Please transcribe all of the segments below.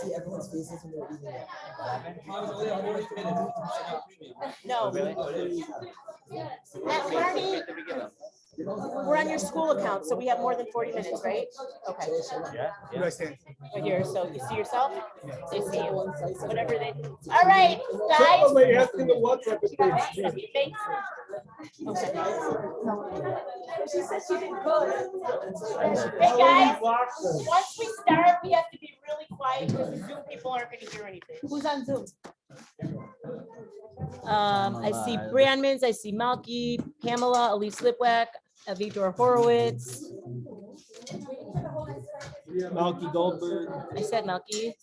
see everyone's faces when they're eating it. No, really. Marty, we're on your school account, so we have more than 40 minutes, right? Okay. Yeah. Where do I stand? Right here. So you see yourself? They see you. Whatever they. All right, guys. Wait, asking the WhatsApp Thanks. Okay. She said she didn't cook. Hey guys, once we start, we have to be really quiet because the Zoom people aren't going to hear anything. Who's on Zoom? I see Brandmans, I see Malky, Pamela, Elise Lipwack, Victor Horowitz. Malky Goldberg. I said Malky.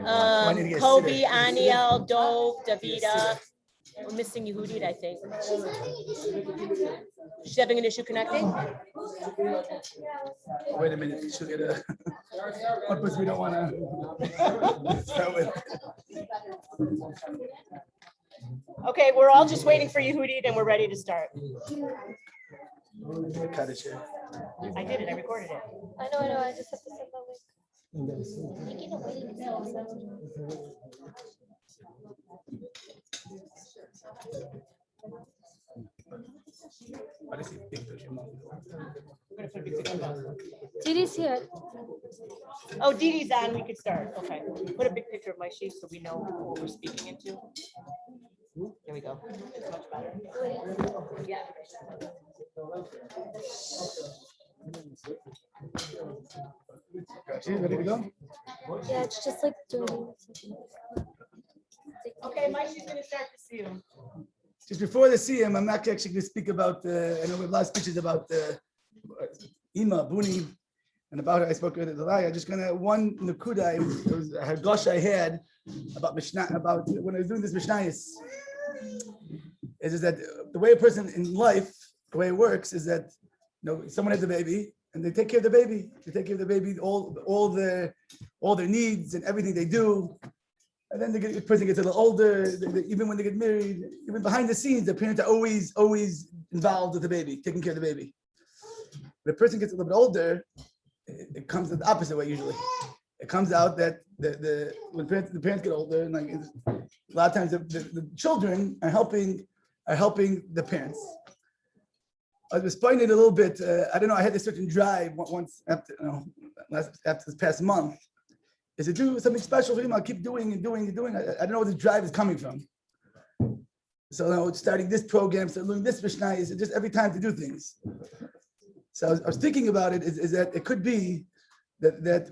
I need to get Kobe, seated. Aniel, Dove, Davida. We're missing Yehudit, I think. She's having an issue connecting? Wait a minute, she'll get a. What was we don't want to start with? Okay, we're all just waiting for Yehudit and we're ready to start. Cut it here. I did it, I recorded it. I know, I just have to send the link. Making a link. Didi's here. Oh, Didi's on, we could start. Okay. Put a big picture of my sheet so we know what we're speaking into. There we go. It's much better. Yeah. She's ready to go? Yeah, it's just like 30 minutes. Okay, my sheet's gonna start to see you. Just before the CM, I'm not actually going to speak about, I know we have a lot of speeches about Ima, Buni, and about her. I spoke with the Laya. Just going to, one Nakuda, it was a Hagosh I had about Mishnah, about when I was doing this Mishnayis, is that the way a person in life, the way it works is that, someone has a baby and they take care of the baby. They take care of the baby, all their needs and everything they do. And then the person gets a little older, even when they get married, even behind the scenes, the parents are always involved with the baby, taking care of the baby. When a person gets a little bit older, it comes the opposite way usually. It comes out that when the parents get older, and like a lot of times the children are helping the parents. I was finding it a little bit. I don't know. I had this certain drive once after this past month. Is to do something special for him. I'll keep doing and doing and doing. I don't know where the drive is coming from. So starting this program, so learning this Mishnah is just every time to do things. So I was thinking about it is that it could be that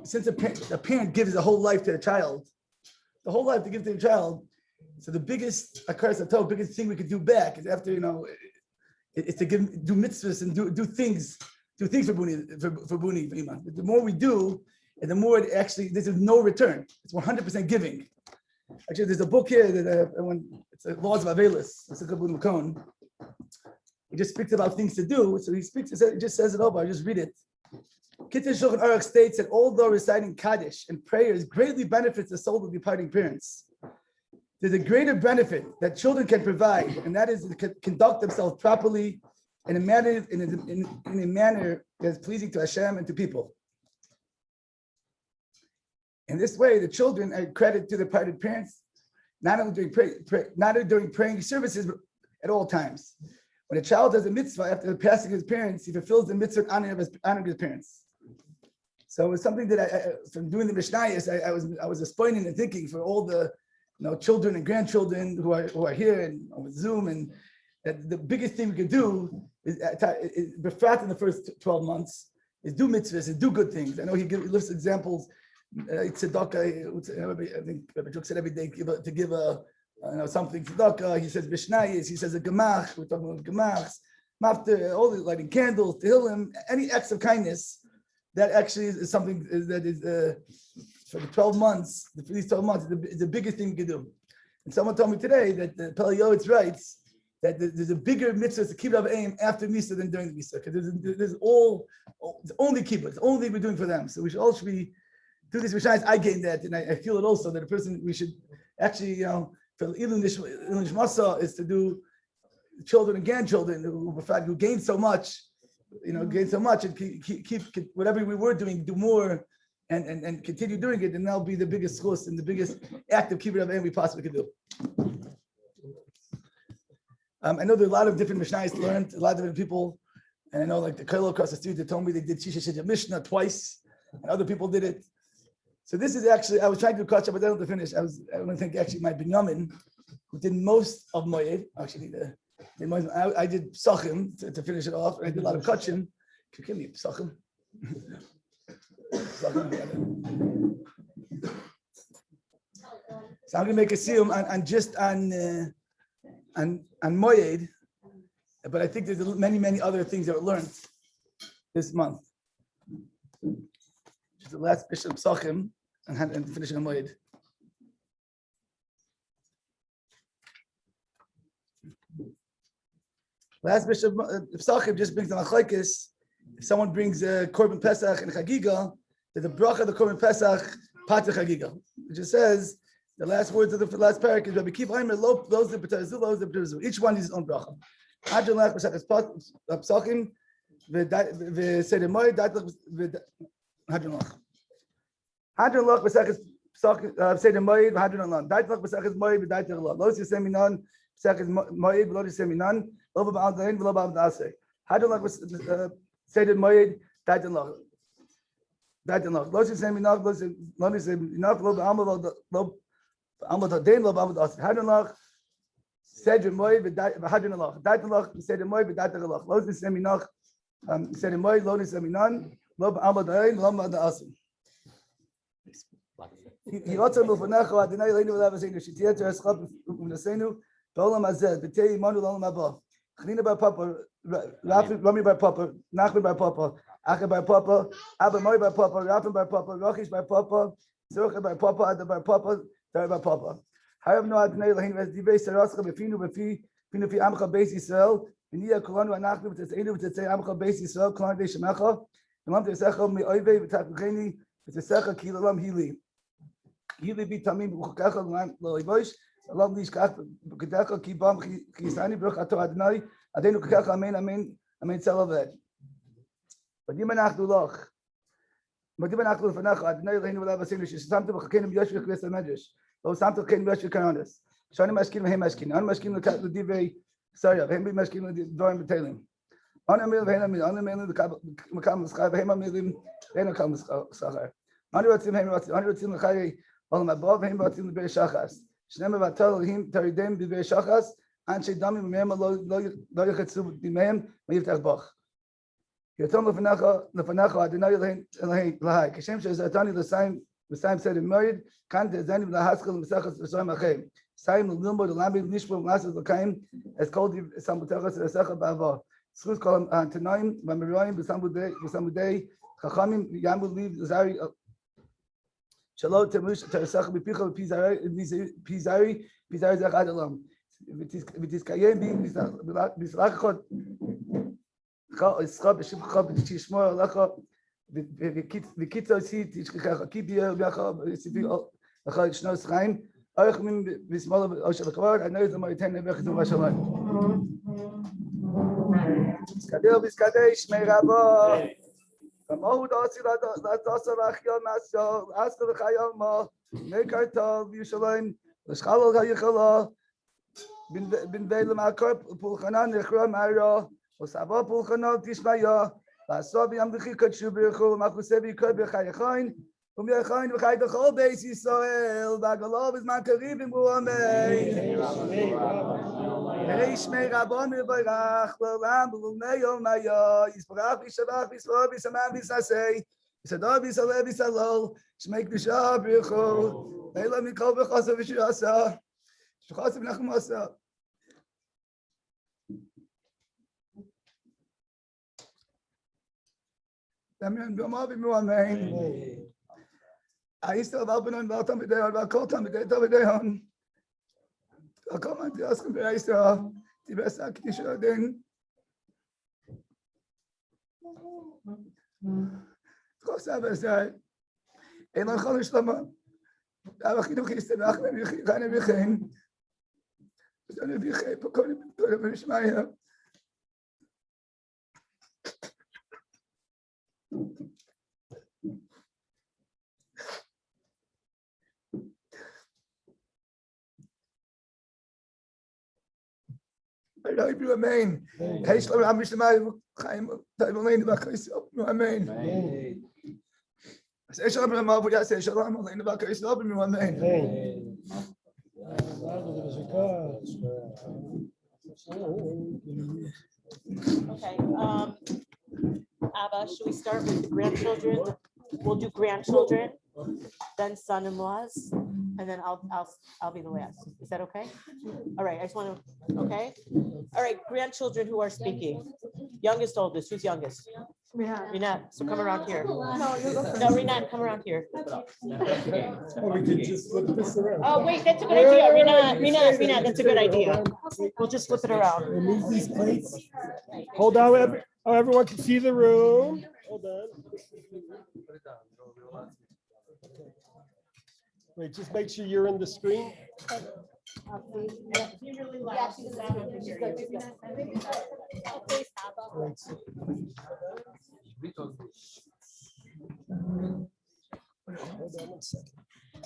since a parent gives the whole life to the child, the whole life to give to the child. So the biggest biggest thing we could do back is after is to do mitzvahs and do things for Buni for Iman. The more we do. And the more there's no return. It's 100% giving. Actually, there's a book here that it's Laws of Avelis. It's a good Makon. He just speaks about things to do. So he just says it over. I just read it. Kitzur Shulchan Aruch states that although reciting Kaddish and prayers greatly benefits the soul of departing parents, there's a greater benefit that children can provide, and that is to conduct themselves properly in a manner that is pleasing to Hashem and to people. In this way, the children are credit to the departed parents, not only during praying services, but at all times. When a child does a mitzvah after the passing of his parents, he fulfills the mitzvah honoring his parents. So it's something that from doing the Mishnayos, I was explaining and thinking for all the children and grandchildren who are here and with Zoom, and that the biggest thing we could do is befrat in the first 12 months is do mitzvahs and do good things. I know he lists examples. Tzedakah, I think Rabbi Juk said every day to give something tzedakah. He says Mishnayos, he says a gemach. We're talking about gemachs, mafter, all the lighting candles, tehillim, any acts of kindness. That actually is something that is for the 12 months. For these 12 months, is the biggest thing you can do. And someone told me today that the Peliyotz writes that there's a bigger mitzvah to keep up aim after Misa than during the Misa, because there's only kibbutz, it's only we're doing for them. So we should all be do this. Besides, I gained that, and I feel it also that a person we should actually, for Ilun Nishmasa is to do children and grandchildren who gain so much, and keep whatever we were doing, do more and continue doing it, then that'll be the biggest source and the biggest act of kibbutz avim we possibly could do. I know there are a lot of different Mishnayos learned, a lot of different people, and I know like the Koilo across the street, they told me they did Shisha Shidduch Mishnah twice, and other people did it. So this is actually, I was trying to catch up, but I don't to finish. I want to think actually my Binyamin, who did most of Moed, actually I did Psachim to finish it off, and I did a lot of Kachim. Kill me, Psachim. So I'm gonna make a siyum on Moed, but I think there's many other things that were learned this month. Which is the last Bishop Psachim and finishing on Moed. Last Bishop Psachim just brings the machlokes. If someone brings a Korban Pesach and Chagiga, there's a bracha of the Korban Pesach Pat Chagiga. It just says the last words of the last parak is Rabbi Kiv Aimer Lo those the B'Tarazu, those the B'Tarazu. Each one is his own bracha. Hadron Lach B'Shachas Psachim v'Seder Moed Hadron Lach. Hadron Lach B'Shachas Seder Moed v'Hadron Lach. Dait Lach B'Shachas Moed v'Dait Lach. Lo Yiseminan B'Shachas Moed v'Lo Yiseminan Lo B'Ba'al Dain v'Lo B'Al Da'aseh. Hadron Lach Seder Moed Dait Lach. Dait Lach. Lo Yiseminan Lo Yiseminan Lo B'Amal Dain Lo B'Amal Da'aseh. Hadron Lach Seder Moed v'Hadron Lach. Dait Lach Seder Moed v'Dait Lach. Lo Yiseminan Seder Moed Lo Yiseminan Lo B'Amal Dain Lo B'Amal Da'aseh. He also milfanecho Adonai Leinu v'Lavasenu Shitiyat Tereskap U'Nasenu B'Olam Hazeh B'Tei Imanu L'Olam Haba Chanina Bar Papa Rami Bar Papa Nachman Bar Papa Acha Bar Papa Abba Moi Bar Papa Rafim Bar Papa Rochish Bar Papa Zurcha Bar Papa Ada Bar Papa Dar Bar Papa Harav No Adonai Leinu V'Divei Sarascha B'Finu Fi Amcha Beis Yisrael V'Niya Kolanu Anachnu V'Tzeinu V'Tzei Amcha Beis Yisrael Kolanu Dei Shemecha V'Lam Tesecha Me'Oivei V'Tachlucheni V'Tzesecha Ki L'Olam Hili Hili Bi Tamim V'Chukacha L'Oivosh Allah Nishkach V'Kedecha Ki Bam Chisani Baruch Ato Adonai Adenu Kedecha Amen Amen Amen Tzalavet V'Dim Anachnu Loch V'Dim Anachnu L'Fanecha Adonai Leinu V'Lavasenu Shesamtu V'Chakeinu B'Yosh V'Chves HaMedrash Lo Samtu V'Chakeinu B'Yosh V'Karonis Shonim Mashkin V'Hem Mashkin Anu Mashkin L'Divrei Sarya V'Hem Mashkin L'Dvarim B'Teilim Anu Amil V'Hem Amil Anu Amil L'Makam L'Schar V'Hem Amilim V'Hem Makam L'Schar Anu Ratzim V'Hem Ratzim Anu Ratzim L'Chayei Olam Haba V'Hem Ratzim L'Bei Shachas Shnei Mevatel L'Him Taridem B'Bei Shachas Anshe Damim V'Mehem Lo Yechetzu B'Mehem V'Yiftach Bach Yotom L'Fanecha Adonai Elohei L'Hai Kashem She'ezatani L'Sayim Seder Moed Kan Te'ezani L'Haskell L'Mesachas V'Soyim Achei Sayim L'Lumbo L'Lambi L'Nishpo L'Masas L'Kaim Es Kol Sambutecha L'Secha Ba'ava Schuz Kol Tanoim V'Meroim V'Samudei Chachamim Yamu Liv Zari Shalom Temush Teresach B'Picha Pizari Zach Adalam V'Tizkayem B'Slachot Ischab B'Shivcha B'Tishmor Alecha V'Kitzo Si Tishkecha Kibia B'Acha B'Sivi Acha Shnos Chaim Oich Mim B'Smol Oshel Kavod Anoy Z'Moyten Nevech Z'Ma Shalom Skadel B'Skadei Shmei Rabbo Kamod Osi L'Atosa L'Achion Masyo Aska L'Chayom Mo Mekar Tov Yushalayim L'Shchalol HaYichala Bin Ve'Lem Akor Pulchanan Nechra Ma'ira Osava Pulchanan Tishmaya L'Asov Yam D'Chi Kadshu B'Yechu L'Machusev Yikor B'Chayechayin V'Yechayin V'Chay D'Chol Beis Yisrael V'Agalov Izman Karibim V'Amei Shmei Rabon V'Barach L'Olam V'Lumei Yom Maya Yisparach V'Shavach V'Svor V'Samam V'Sasei V'Sador V'Saleh V'Salol Shmei K'Dusha B'Yechu Leila Mikol V'Chosa V'Shirasa Sh'Chosa V'Nachmasa Amen. Amen. I used to have open on Valtam B'Day on Valkoltam B'Day Tavidayon. I'll come and ask him, but I used to have the best Akisha then. Of course, I was there. And I'm going to Shlama. I'm going to Christian Achmed Vichane Vichain. I'm going to Vichain, Pokoni, Mishmaya. Amen. Hey, Shalom, Am Yishmael, Chaim, Taivalim, Bakais, Amen. Say Shalom, Ramav, yeah, say Shalom, Alein, Bakais, Amen. Okay, Abba, should we start with the grandchildren? We'll do grandchildren, then son-in-laws, and then I'll be the last. Is that okay? All right, I just want to, okay? All right, grandchildren who are speaking. Youngest, oldest, who's youngest? Rinat, so come around here. No, Rinat, come around here. We could just flip this around. Oh, wait, that's a good idea. Rinat, that's a good idea. We'll just flip it around. Remove these plates. Hold on, everyone can see the room. Hold on. Wait, just make sure you're in the screen.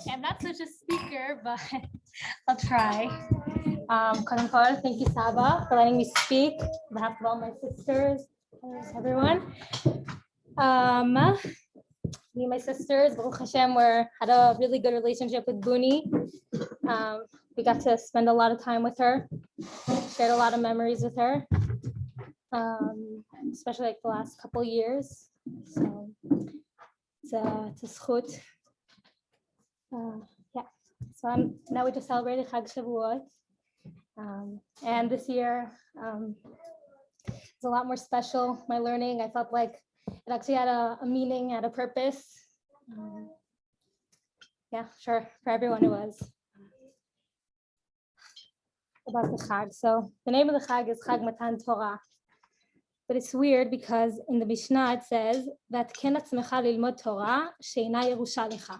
I'm not such a speaker, but I'll try. Kodem kol, thank you, Saba, for letting me speak on behalf of all my sisters, everyone. Me and my sisters, Baruch Hashem, had a really good relationship with Buni. We got to spend a lot of time with her, shared a lot of memories with her, especially like the last couple years. So it's a zchut. Yeah. So now we just celebrated Chag Shavuot, and this year it's a lot more special. My learning, I felt like it actually had a meaning, had a purpose. Yeah, sure. For everyone it was. About the Chag. So the name of the Chag is Chag Matan Torah. But it's weird because in the Mishnah it says that Ken atzmecha lilmod Torah she'ina yerusha lecha.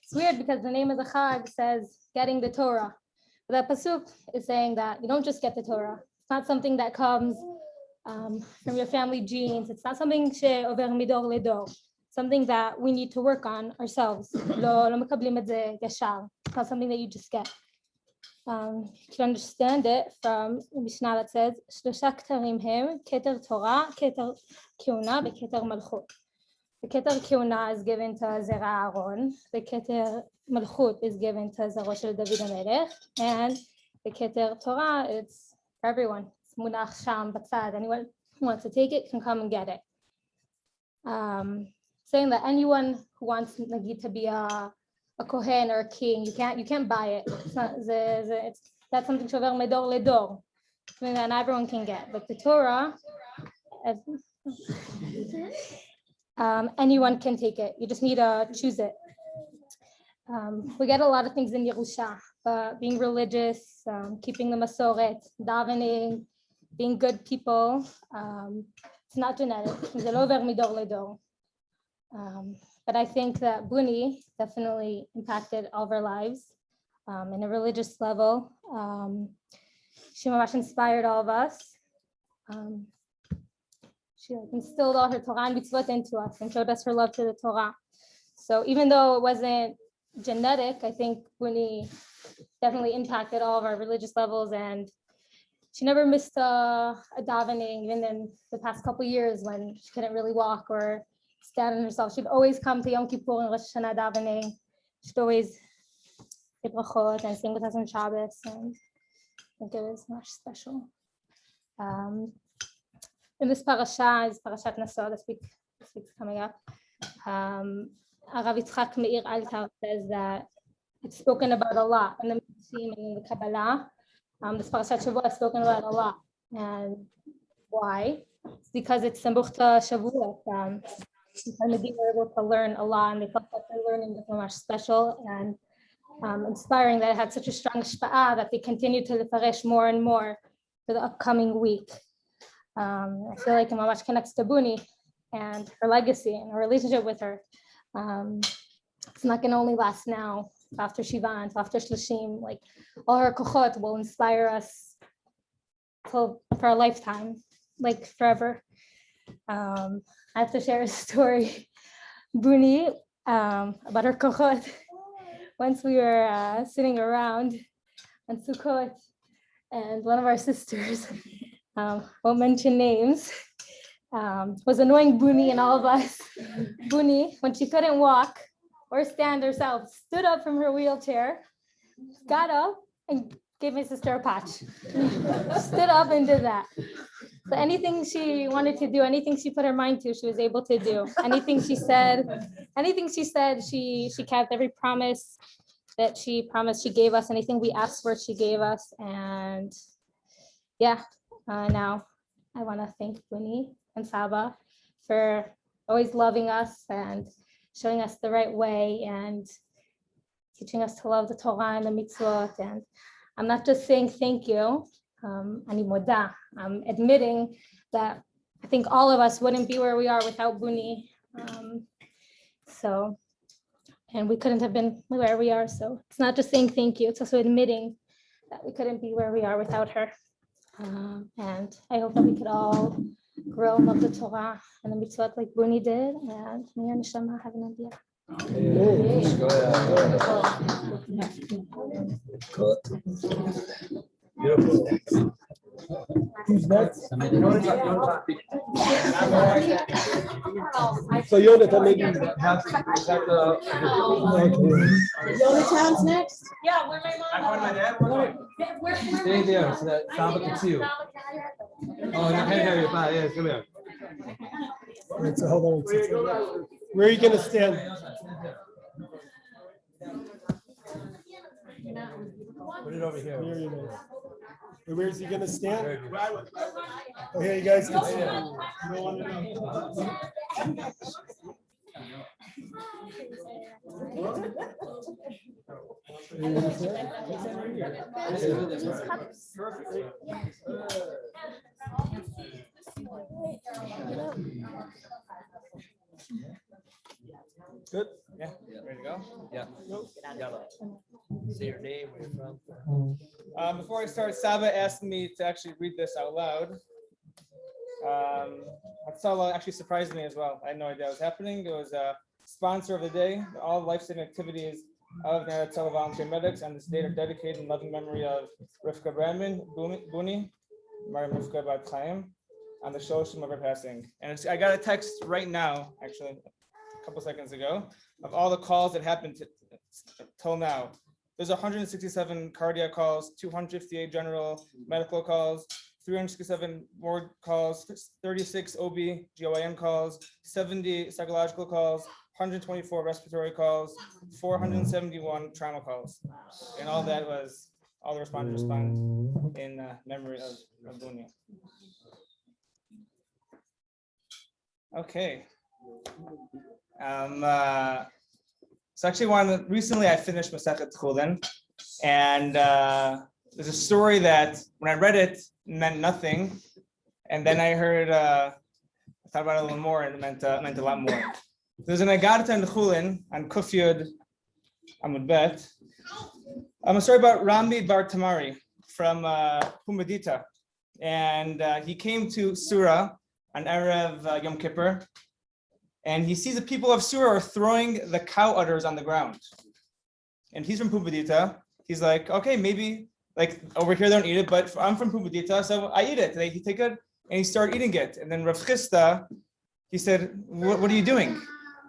It's weird because the name of the Chag says getting the Torah. But that pasuk is saying that you don't just get the Torah. It's not something that comes from your family genes. It's not something she'over midor ledor. Something that we need to work on ourselves. Lo makablim et ze yashar. It's not something that you just get. You can understand it from the Mishnah that says Shlosha ktarim hem keter Torah, keter kiuna, veketer malchut. The keter kiuna is given to Zera Aaron. The keter malchut is given to Zero shel David HaMelech, and the keter Torah, it's for everyone. It's munach sham batzad. Anyone who wants to take it can come and get it. Saying that anyone who wants to be a kohen or a king, you can't buy it. It's not, that's something shover medor ledor, something that everyone can get. But the Torah, anyone can take it. You just need to choose it. We get a lot of things in Yerusha, but being religious, keeping the Masoret, davening, being good people, it's not genetic. It's over midor ledor. But I think that Buni definitely impacted all of our lives in a religious level. She much inspired all of us. She instilled all her Torah and mitzvot into us and showed us her love to the Torah. So even though it wasn't genetic, I think Buni definitely impacted all of our religious levels, and she never missed a davening, even in the past couple years when she couldn't really walk or stand on herself. She'd always come to Yom Kippur and Rosh Hashanah davening. She'd always give brachot and sing with us on Shabbos, and I think it was much special. In this parasha is Parashat Naso, this week's coming up. Arav Yitzchak Meir Altar says that it's spoken about a lot in the Midrashim and in the Kabbalah. This Parashat Shavuot is spoken about a lot. And why? It's because it's Sambuch Shavuot. Talmidim were able to learn a lot, and they felt that their learning was much special and inspiring, that it had such a strong shpa'ah that they continued to lefaresh more and more for the upcoming week. I feel like it much connects to Buni and her legacy and her relationship with her. It's not going to only last now, after Shiva and after Shloshim. Like all her kochot will inspire us for a lifetime, like forever. I have to share a story, Buni, about her kochot. Once we were sitting around on Sukkot, and one of our sisters, won't mention names, was annoying Buni and all of us. Buni, when she couldn't walk or stand herself, stood up from her wheelchair, got up and gave my sister a patch. Stood up and did that. So anything she wanted to do, anything she put her mind to, she was able to do. Anything she said, she kept. Every promise that she promised, she gave us. Anything we asked for, she gave us. And now I want to thank Buni and Saba for always loving us and showing us the right way and teaching us to love the Torah and the mitzvot. And I'm not just saying thank you, ani moda. I'm admitting that I think all of us wouldn't be where we are without Buni. And we couldn't have been where we are. So it's not just saying thank you, it's also admitting that we couldn't be where we are without her. And I hope that we could all grow and love the Torah and the mitzvot like Buni did. And may your neshama have an idea. Beautiful. Who's next? So Yonatan, maybe. Yonatan's next? Yeah, where my mom. Stay there so that Saba can see you. Oh, I can't hear you. Yes, come here. All right, so hold on. Where are you going to stand? Put it over here. Here you go. Where is he going to stand? Oh, here you guys can see it. You don't want to know. Good? Yeah. Ready to go? Yeah. Say your name, where you're from. Before I start, Saba asked me to actually read this out loud. Hatzalah actually surprised me as well. I had no idea what was happening. It was a sponsor of the day. All life-saving activities of the Hatzalah volunteer medics and this day are dedicated in loving memory of Rivka Brandman, Buni, Maria Rivka Bat Chaim, on the Shloshim of her passing. And I got a text right now, actually, a couple seconds ago, of all the calls that happened till now. There's 167 cardiac calls, 258 general medical calls, 367 ward calls, 36 OB GYN calls, 70 psychological calls, 124 respiratory calls, 471 trauma calls. And all that was, all the responders respond in memory of Dunya. Okay. So actually recently I finished Masechet Chulin, and there's a story that when I read it meant nothing, and then I heard, I thought about it a little more, and it meant a lot more. There's an Agarta in Chulin on Kuf Yud Amud Bet. A story about Rami Bar Tamari from Pumbedita, and he came to Surah on Erev Yom Kippur, and he sees the people of Surah are throwing the cow udders on the ground. And he's from Pumbedita. He's like, okay, maybe like over here they don't eat it, but I'm from Pumbedita, so I eat it. He take it and he started eating it. And then Rav Chisda, he said, what are you doing?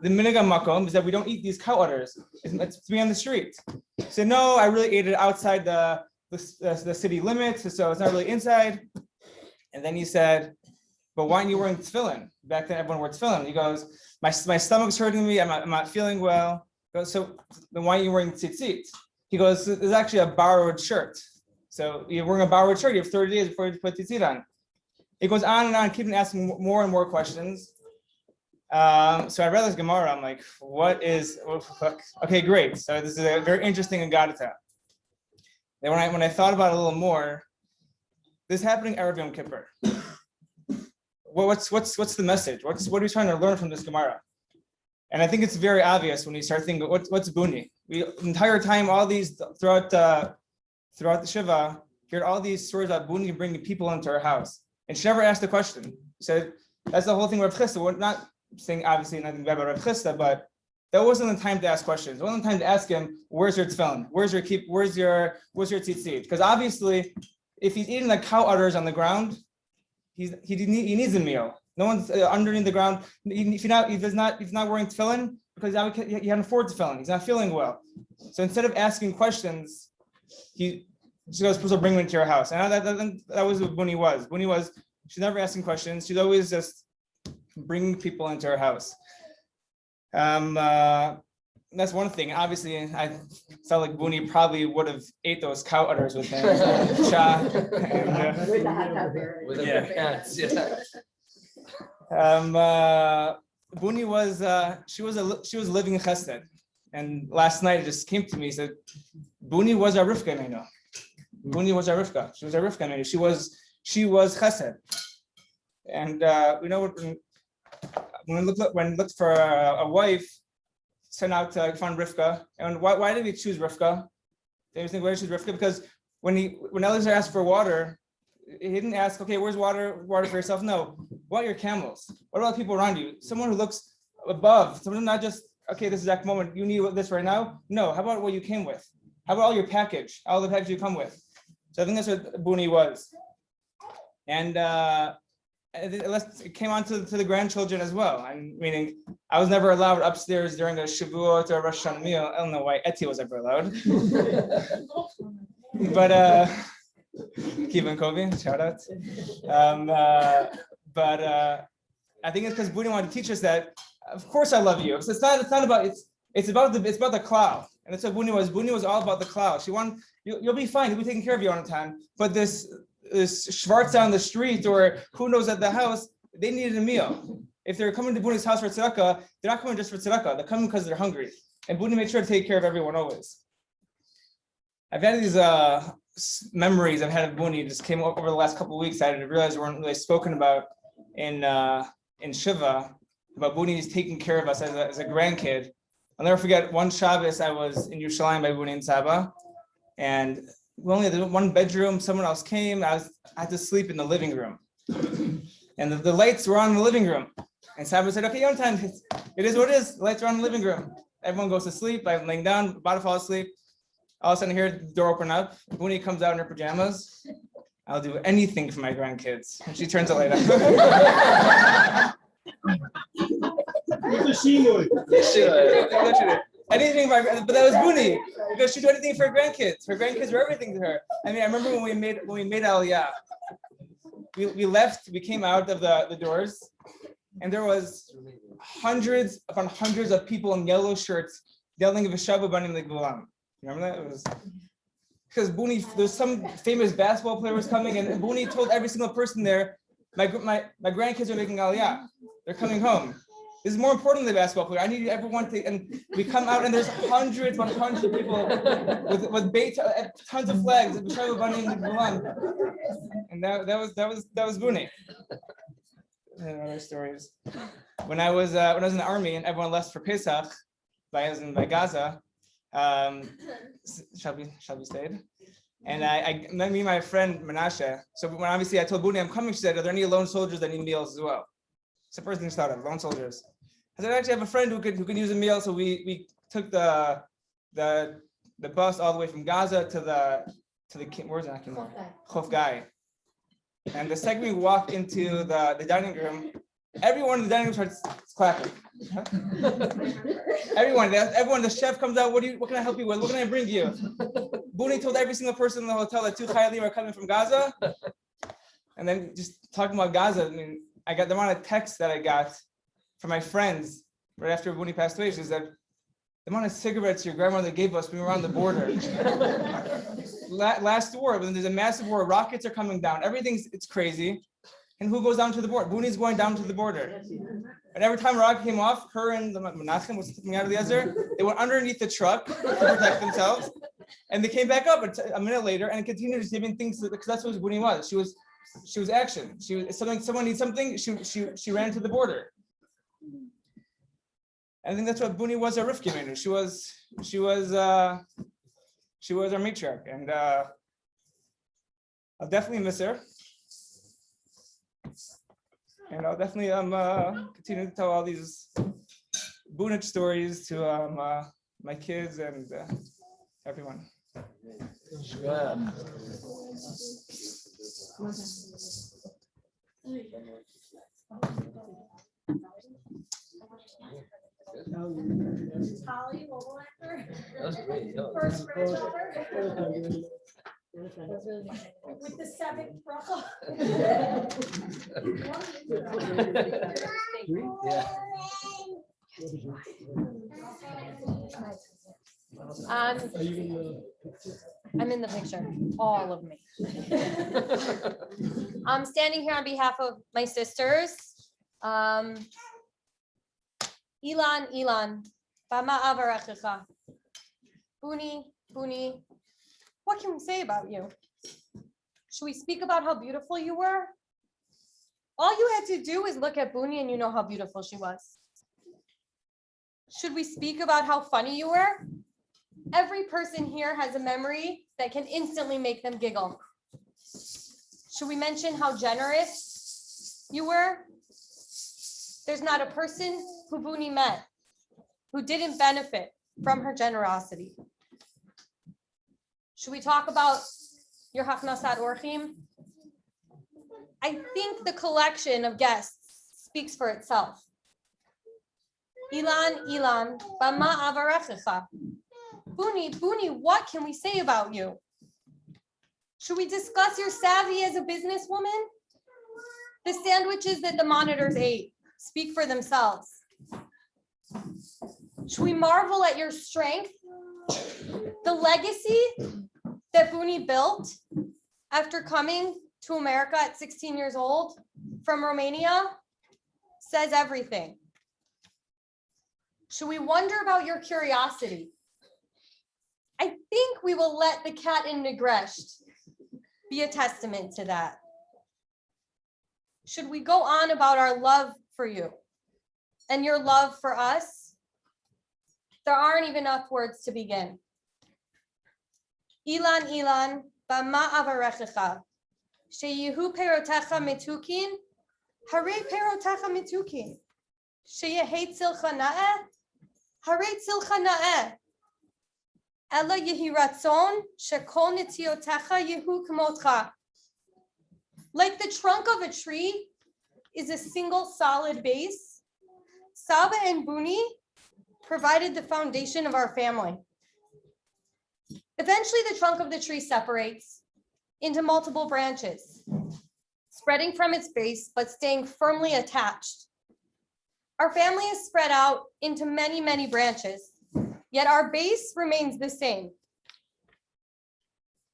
The minhag makom is that we don't eat these cow udders. It's to be on the street. He said, no, I really ate it outside the city limits, so it's not really inside. And then he said, but why aren't you wearing tefillin? Back then, everyone wore tefillin. He goes, my stomach's hurting me. I'm not feeling well. He goes, so then why aren't you wearing tzitzit? He goes, there's actually a borrowed shirt. So you're wearing a borrowed shirt. You have 30 days before you put tzitzit on. He goes on and on, keeping asking more and more questions. So I read this Gemara. I'm like, okay, great. So this is a very interesting Agadata. Then when I thought about it a little more, this is happening Erev Yom Kippur. What's the message? What are we trying to learn from this Gemara? And I think it's very obvious when you start thinking, what's Buni? We the entire time, all these throughout the Shiva, heard all these stories about Buni bringing people into her house, and she never asked the question. She said that's the whole thing. Rav Chisda, we're not saying obviously nothing bad about Rav Chisda, but that wasn't the time to ask questions. It wasn't the time to ask him, where's your tefillin? Where's your keep? Where's your tzitzit? Because obviously, if he's eating the cow udders on the ground, he needs a meal. No one's underneath the ground. He's not wearing tefillin because now he can't afford tefillin. He's not feeling well. So instead of asking questions, he just goes, "Supposed to bring him into your house." And that was what Buni was. Buni was, she's never asking questions. She's always just bringing people into her house. That's one thing. Obviously, I felt like Buni probably would have ate those cow udders with him. With the parents, yeah. Buni was she was living chesed, and last night it just came to me. Said Buni was a Rivka Meno. Buni was a Rivka. She was a Rivka Meno. She was chesed, and when we looked for a wife, sent out to find Rivka. And why did we choose Rivka? They think, why did we choose Rivka? Because when Eliezer asked for water, he didn't ask, okay, where's water for yourself? No, what are your camels? What about people around you? Someone who looks above, someone not just, okay, this exact moment, you need this right now? No, how about what you came with? How about all your package, all the package you come with? So I think that's what Buni was. And it came on to the grandchildren as well. Meaning, I was never allowed upstairs during a Shavuot or a Rosh Hashanah meal. I don't know why Eti was ever allowed. But Kiva and Kobe, shout out. But I think it's because Buni wanted to teach us that, of course I love you. It's not about it's about the cloud. And that's what Buni was. Buni was all about the cloud. She wanted, you'll be fine, you'll be taken care of you all the time. But this Schwartz on the street or who knows at the house, they needed a meal. If they're coming to Buni's house for tzedakah, they're not coming just for tzedakah. They're coming because they're hungry. And Buni made sure to take care of everyone always. I've had these memories I've had of Buni just came up over the last couple of weeks. I didn't realize weren't really spoken about in Shiva, about Buni's taking care of us as a grandkid. I'll never forget one Shabbos I was in Yerushalayim by Buni and Saba, and we only had one bedroom. Someone else came. I had to sleep in the living room, and the lights were on in the living room. And Saba said, "Okay, your time. It is what it is. The lights are on in the living room." Everyone goes to sleep. I'm laying down, about to fall asleep. All of a sudden, I hear the door open up. Buni comes out in her pajamas. I'll do anything for my grandkids. And she turns the light on. Anything, but that was Buni, because she'd do anything for her grandkids. Her grandkids were everything to her. I mean, I remember when we made Aliyah, we left, we came out of the doors, and there was hundreds upon hundreds of people in yellow shirts yelling V'shavu banim leGvulam. Remember that? It was because Buni, there's some famous basketball player was coming, and Buni told every single person there, my grandkids are making Aliyah. They're coming home. This is more important than the basketball player. I need everyone to, and we come out and there's hundreds upon hundreds of people with tons of flags, and that was Buni. And other stories. When I was in the army and everyone left for Pesach, by Gaza, Shelby stayed, and I met me and my friend Menashe. So when obviously I told Buni I'm coming, she said, "Are there any lone soldiers that need meals as well?" It's the first thing she thought of, lone soldiers. I said, "I actually have a friend who could use a meal." So we took the bus all the way from Gaza to the where's that? Chof Gai. And the second we walked into the dining room, everyone in the dining room starts clapping. Everyone, the chef comes out. What can I help you with? What can I bring you? Buni told every single person in the hotel that 2 Chayalim are coming from Gaza. And then just talking about Gaza, I mean, I got the amount of texts that I got from my friends right after Buni passed away. She said, the amount of cigarettes your grandmother gave us when we were on the border. Last war, when there's a massive war, rockets are coming down. It's crazy. And who goes down to the border? Buni's going down to the border. And every time a rocket came off, her and the Menachem was coming out of the desert, they went underneath the truck to protect themselves. And they came back up a minute later and continued giving things, because that's what Buni was. She was action. She was someone needs something, she ran to the border. I think that's what Buni was, a Rifki Menu. She was our matriarch, and I'll definitely miss her. And I'll definitely continue to tell all these Bunich stories to my kids and everyone. Holly, what will That was great. Yo. First grandchildren. With the seventh bracha. Yeah. I'm in the picture, all of me. I'm standing here on behalf of my sisters. Ilan, Bama Avarechecha. Buni, what can we say about you? Should we speak about how beautiful you were? All you had to do is look at Buni and you know how beautiful she was. Should we speak about how funny you were? Every person here has a memory that can instantly make them giggle. Should we mention how generous you were? There's not a person who Buni met who didn't benefit from her generosity. Should we talk about your Hachnasat Orchim? I think the collection of guests speaks for itself. Ilan, Bama Avarechecha. Buni, what can we say about you? Should we discuss your savvy as a businesswoman? The sandwiches that the monitors ate speak for themselves. Should we marvel at your strength? The legacy that Buni built after coming to America at 16 years old from Romania says everything. Should we wonder about your curiosity? I think we will let the cat in Negresht be a testament to that. Should we go on about our love for you and your love for us? There aren't even enough words to begin. Ilan, Bama Avarechecha. Sheyehu perotecha metukin, hare perotecha metukin. Sheyehe tzilcha na'eh, hare tzilcha na'eh. Ela yehi ratzon, shekol netiotecha yehu kmotcha. Like the trunk of a tree is a single solid base, Saba and Buni provided the foundation of our family. Eventually, the trunk of the tree separates into multiple branches, spreading from its base, but staying firmly attached. Our family is spread out into many, many branches, yet our base remains the same.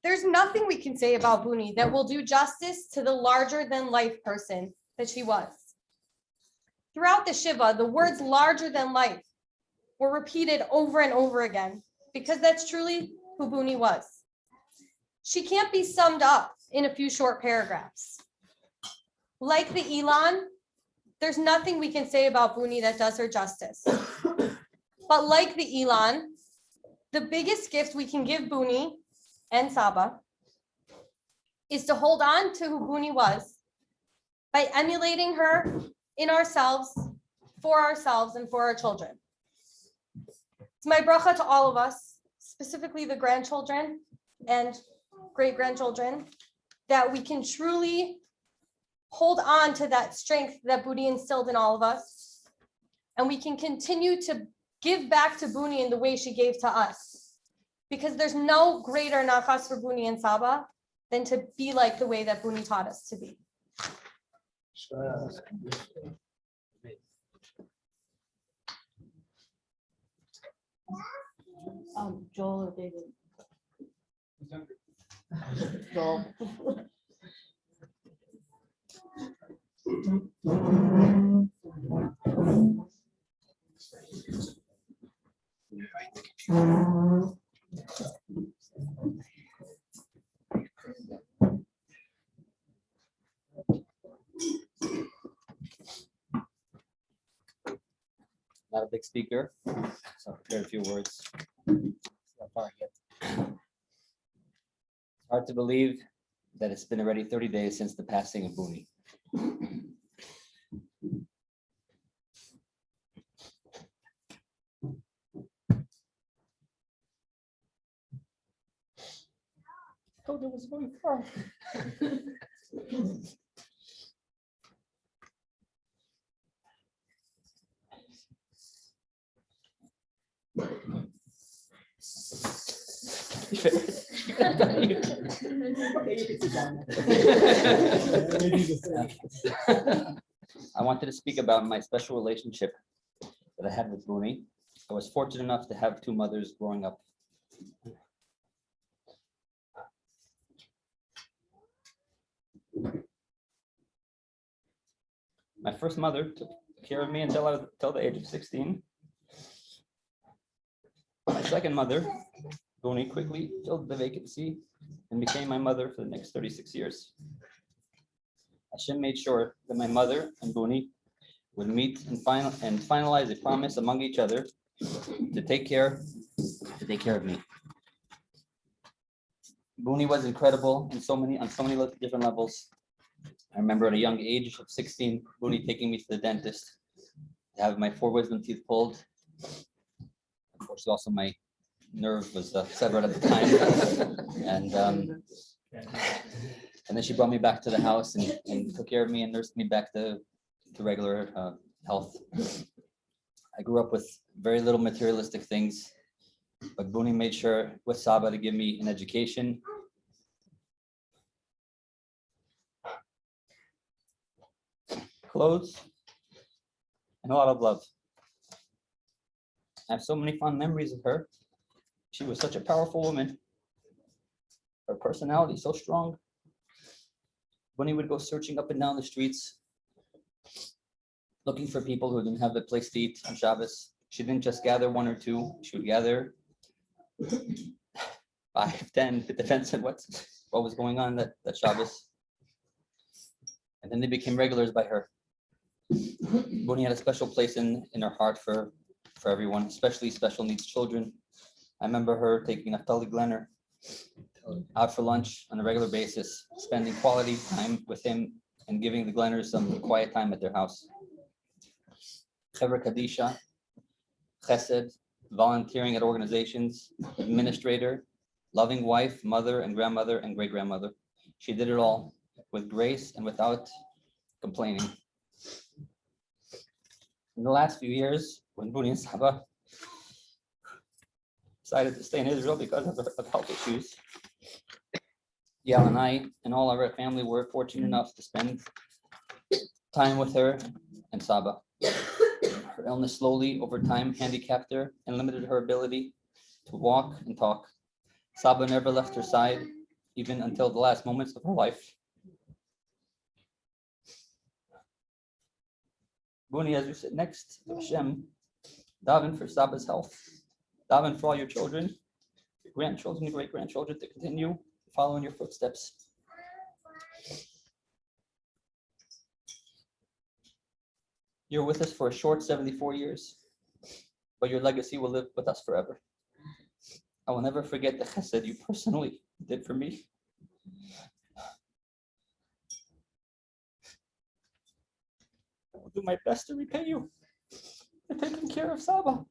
There's nothing we can say about Buni that will do justice to the larger than life person that she was. Throughout the Shiva, the words larger than life were repeated over and over again, because that's truly who Buni was. She can't be summed up in a few short paragraphs. Like the Ilan, there's nothing we can say about Buni that does her justice. But like the Ilan, the biggest gift we can give Buni and Saba is to hold on to who Buni was by emulating her in ourselves, and for our children. It's my bracha to all of us, specifically the grandchildren and great-grandchildren, that we can truly hold on to that strength that Buni instilled in all of us, and we can continue to give back to Buni in the way she gave to us, because there's no greater nachas for Buni and Saba than to be like the way that Buni taught us to be. Joel or David? Joel. Not a big speaker, so I prepared a few words. See how far I get. It's hard to believe that it's been already 30 days since the passing of Buni. thought it was going far. I wanted to speak about my special relationship that I had with Buni. I was fortunate enough to have two mothers growing up. My first mother took care of me until the age of 16. My second mother, Buni, quickly filled the vacancy and became my mother for the next 36 years. Hashem made sure that my mother and Buni would meet and finalize a promise among each other to take care of me. Buni was incredible on so many different levels. I remember at a young age of 16, Buni taking me to the dentist to have my 4 wisdom teeth pulled. Unfortunately, also my nerve was severed at the time, and then she brought me back to the house and took care of me and nursed me back to regular health. I grew up with very little materialistic things, but Buni made sure with Saba to give me an education. Clothes, and a lot of love. I have so many fond memories of her. She was such a powerful woman. Her personality so strong. Bunny would go searching up and down the streets, looking for people who didn't have a place to eat on Shabbos. She didn't just gather 1 or 2. She would gather 5, 10. It depends on what was going on that Shabbos. And then they became regulars by her. Bunny had a special place in her heart for everyone, especially special needs children. I remember her taking Naftali Glenner out for lunch on a regular basis, spending quality time with him and giving the Glenners some quiet time at their house. Chevra Kadisha, Chesed, volunteering at organizations, administrator, loving wife, mother and grandmother and great-grandmother. She did it all with grace and without complaining. In the last few years, when Buni and Saba decided to stay in Israel because of health issues, Yael and I and all our family were fortunate enough to spend time with her and Saba. Her illness slowly, over time, handicapped her and limited her ability to walk and talk. Saba never left her side, even until the last moments of her life. Buni, as you sit next to Hashem, daven for Saba's health, daven for all your children, your grandchildren, your great-grandchildren to continue following your footsteps. You're with us for a short 74 years, but your legacy will live with us forever. I will never forget the chesed you personally did for me. I will do my best to repay you for taking care of Saba.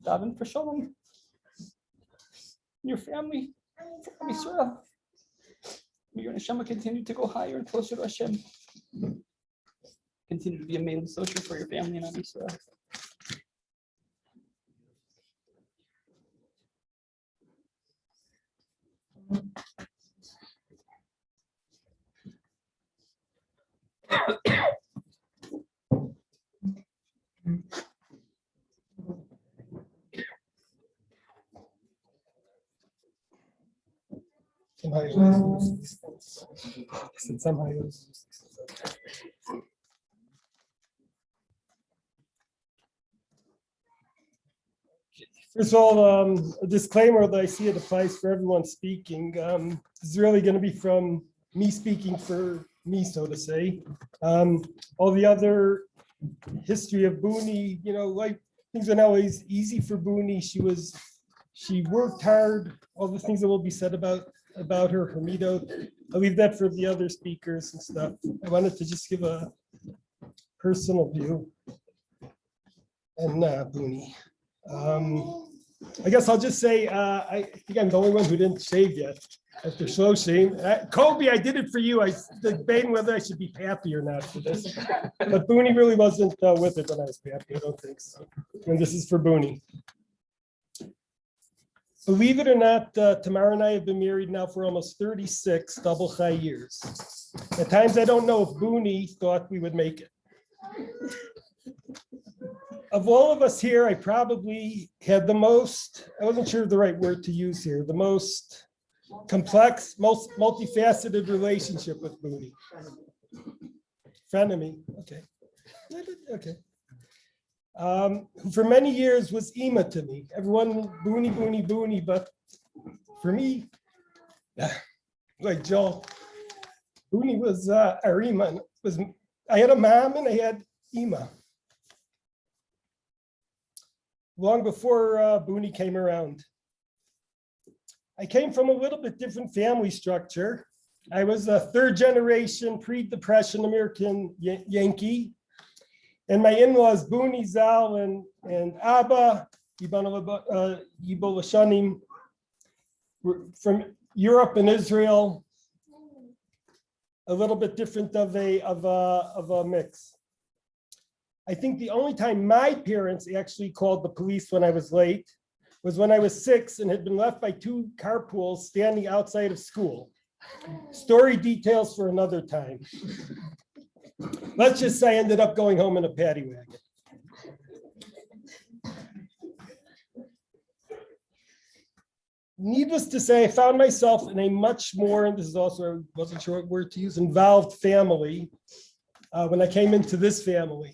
Daven for Shalom, your family, for Israel. May your neshama continue to go higher and closer to Hashem. Continue to be a male social for your family and Israel. First of all, a disclaimer that I see it applies for everyone speaking. This is really going to be from me speaking for me, so to say. All the other history of Buni, like things are not always easy for Buni. She worked hard. All the things that will be said about her midot, I'll leave that for the other speakers and stuff. I wanted to just give a personal view and Buni. I guess I'll just say, I think I'm the only one who didn't shave yet after Shloshim. Kobe, I did it for you. I was debating whether I should be happy or not for this. But Booney really wasn't with it when I was happy. I don't think so. And this is for Booney. Believe it or not, Tamara and I have been married now for almost 36 double chai years. At times, I don't know if Booney thought we would make it. Of all of us here, I probably had the most, I wasn't sure of the right word to use here, the most complex, most multifaceted relationship with Booney. Frenemy, okay. Okay. Who for many years was Ima to me. Everyone, Booney, Booney, Booney, but for me, like Joel, Booney was our Ima. I had a mom and I had Ima. Long before Booney came around. I came from a little bit different family structure. I was a third generation pre-Depression American Yankee. And my in-laws, Booney, Zal, and Abba, Yibol Lashanim, were from Europe and Israel, a little bit different of a mix. I think the only time my parents actually called the police when I was late was when I was 6 and had been left by 2 carpools standing outside of school. Story details for another time. Let's just say I ended up going home in a paddy wagon. Needless to say, I found myself in a much more, and this is also, I wasn't sure what word to use, involved family when I came into this family.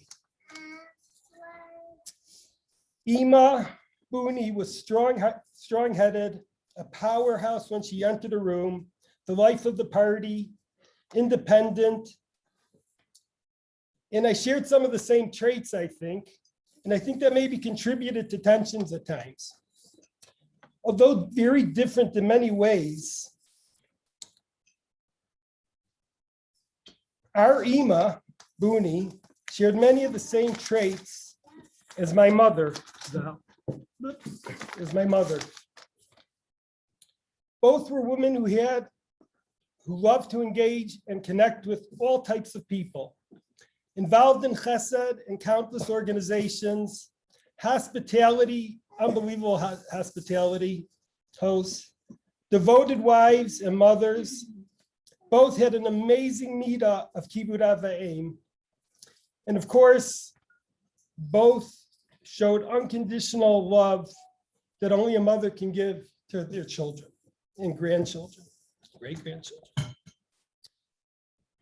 Ima Booney was strong-headed, a powerhouse when she entered a room, the life of the party, independent. And I shared some of the same traits, I think, and I think that maybe contributed to tensions at times. Although very different in many ways, our Ima, Booney, shared many of the same traits as my mother, Both were women who loved to engage and connect with all types of people, involved in chesed and countless organizations, hospitality, unbelievable hospitality, hosts, devoted wives and mothers. Both had an amazing midah of kibbud av va'em. And of course, both showed unconditional love that only a mother can give to their children and grandchildren, great-grandchildren.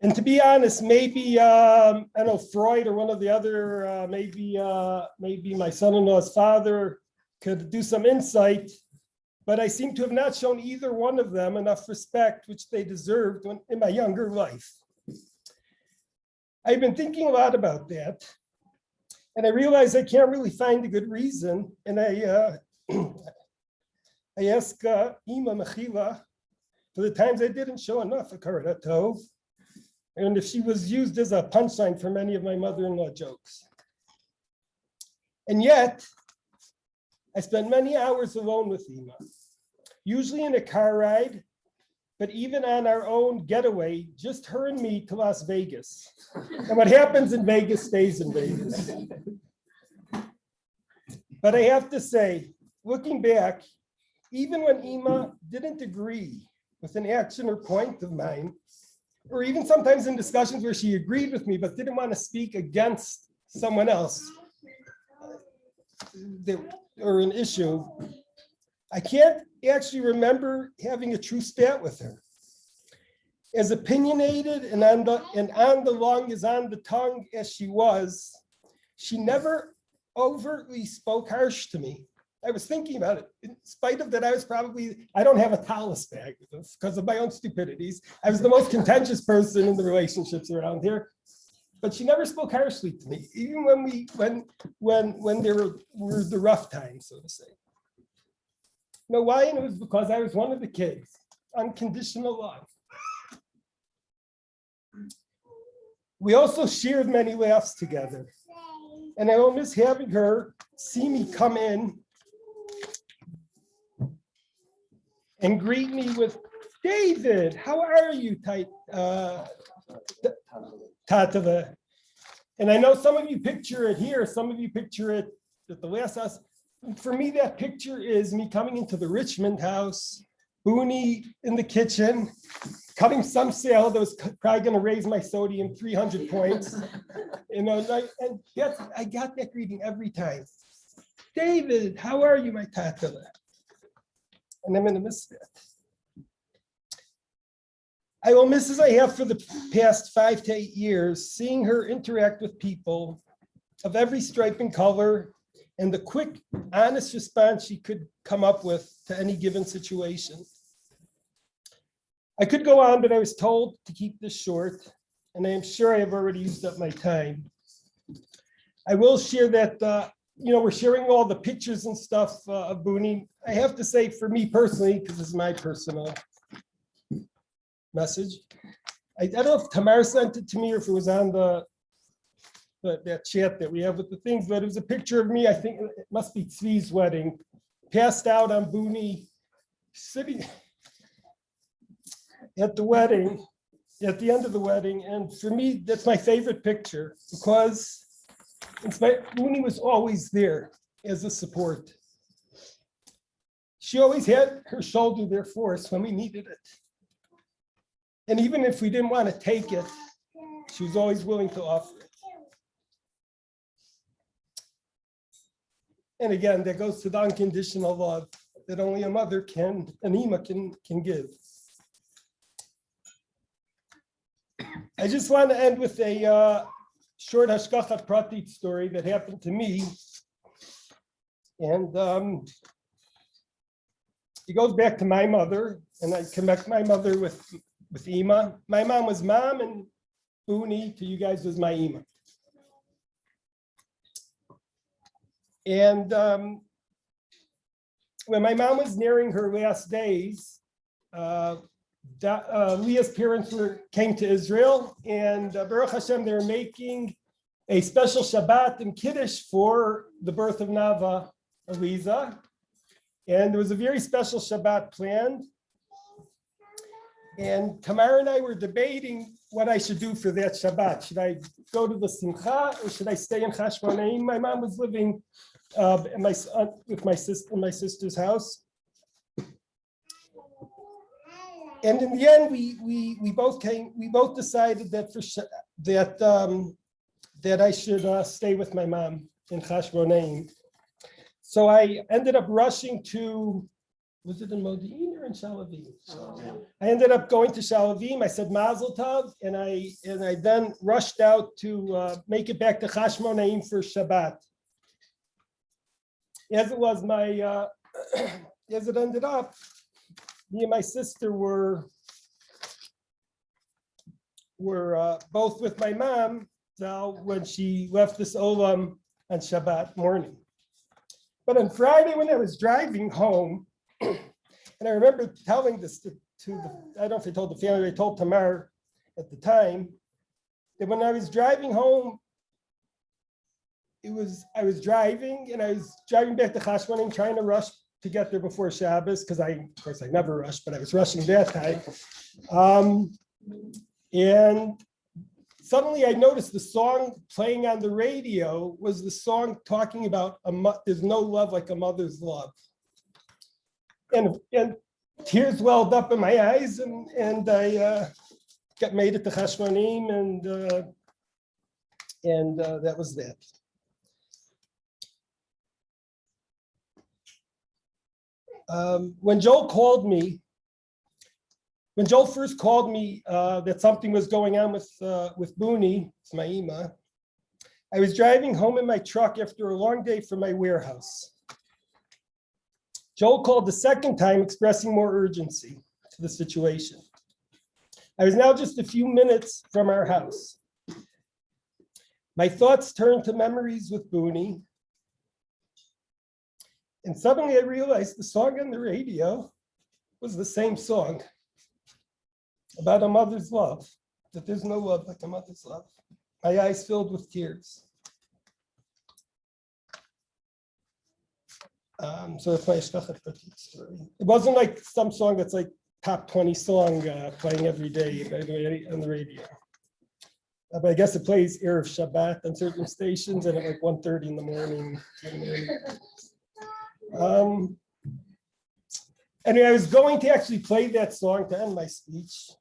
And to be honest, maybe, I don't know, Freud or one of the other, maybe my son-in-law's father could do some insight, but I seem to have not shown either one of them enough respect, which they deserved in my younger life. I've been thinking a lot about that. And I realized I can't really find a good reason. And I asked Ima Mechila for the times I didn't show enough Hakarat Tov, and if she was used as a punchline for many of my mother-in-law jokes. And yet, I spent many hours alone with Ima, usually in a car ride, but even on our own getaway, just her and me to Las Vegas. And what happens in Vegas stays in Vegas. But I have to say, looking back, even when Ima didn't agree with an action or point of mine, or even sometimes in discussions where she agreed with me but didn't want to speak against someone else or an issue, I can't actually remember having a true spat with her. As opinionated and on the long as on the tongue as she was, she never overtly spoke harsh to me. I was thinking about it. In spite of that, I don't have a talus bag because of my own stupidities. I was the most contentious person in the relationships around here, but she never spoke harshly to me, even when there were the rough times, so to say. You know why? And it was because I was one of the kids. Unconditional love. We also shared many laughs together. And I will miss having her see me come in and greet me with, David, how are you, Tatava? And I know some of you picture it here, some of you picture it at the last house. For me, that picture is me coming into the Richmond house, Booney in the kitchen, cutting some salad that was probably going to raise my sodium 300 points. And I got that greeting every time. David, how are you, my Tatava? And I'm going to miss that. I will miss as I have for the past 5 to 8 years, seeing her interact with people of every stripe and color, and the quick, honest response she could come up with to any given situation. I could go on, but I was told to keep this short, and I am sure I have already used up my time. I will share that, we're sharing all the pictures and stuff of Booney. I have to say, for me personally, because this is my personal message, I don't know if Tamar sent it to me or if it was on that chat that we have with the things, but it was a picture of me. I think it must be Tzvi's wedding, passed out on Booney, sitting at the wedding, at the end of the wedding. And for me, that's my favorite picture because Booney was always there as a support. She always had her shoulder there for us when we needed it. And even if we didn't want to take it, she was always willing to offer it. And again, that goes to the unconditional love that only a mother an ima can give. I just want to end with a short hashgacha pratit story that happened to me. And it goes back to my mother, and I connect my mother with Ima. My mom was mom, and Booney to you guys was my Ima. And when my mom was nearing her last days, Leah's parents came to Israel, and Baruch Hashem, they were making a special Shabbat and Kiddush for the birth of Nava, Eliza. And there was a very special Shabbat planned. And Tamara and I were debating what I should do for that Shabbat. Should I go to the Simcha or should I stay in Chashmonaim? My mom was living with my sister's house. And in the end, we both decided that I should stay with my mom in Chashmonaim. So I ended up rushing to, was it in Modi'in or in Shalavim? I ended up going to Shalavim. I said Mazel Tov, and I then rushed out to make it back to Chashmonaim for Shabbat. As it ended up, me and my sister were both with my mom when she left this olam on Shabbat morning. But on Friday, when I was driving home, and I remember telling this to I don't know if I told the family, I told Tamar at the time, that when I was driving home, I was driving back to Chashmonaim, trying to rush to get there before Shabbos, because of course I never rush, but I was rushing that time. And suddenly I noticed the song playing on the radio was the song talking about there's no love like a mother's love. And tears welled up in my eyes, and I made it to Chashmonaim, and that was that. When Joel first called me that something was going on with Booney, it's my Ima, I was driving home in my truck after a long day from my warehouse. Joel called the second time, expressing more urgency to the situation. I was now just a few minutes from our house. My thoughts turned to memories with Booney. And suddenly I realized the song on the radio was the same song about a mother's love, that there's no love like a mother's love. My eyes filled with tears. So that's my Shkachet Pratik story. It wasn't like some song that's like top 20 song playing every day on the radio. But I guess it plays Erev Shabbat on certain stations and at like 1:30 in the morning. Anyway, I was going to actually play that song to end my speech,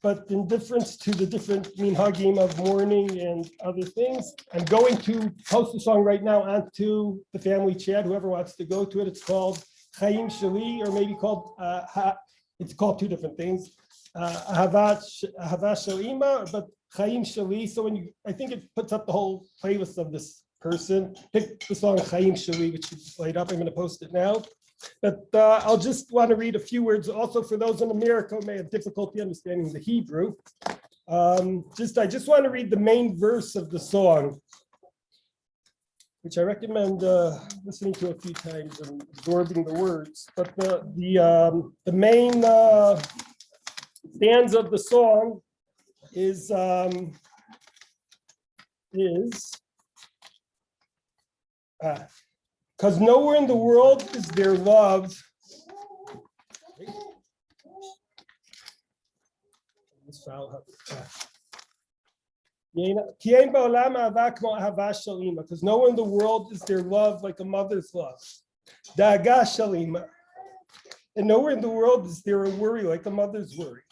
but in difference to the different minhagim of mourning and other things, I'm going to post the song right now onto the family chat, whoever wants to go to it. It's called Chaim Shali, or maybe called, it's called two different things. Ahava Shalima, but Chaim Shali. So when you, I think it puts up the whole playlist of this person. Pick the song Chaim Shali, which you played up. I'm going to post it now. But I'll just want to read a few words also for those in America who may have difficulty understanding the Hebrew. I just want to read the main verse of the song, which I recommend listening to a few times and absorbing the words. But the main stanza of the song is because nowhere in the world is there love. Because nowhere in the world is there love like a mother's love. And nowhere in the world is there a worry like a mother's worry.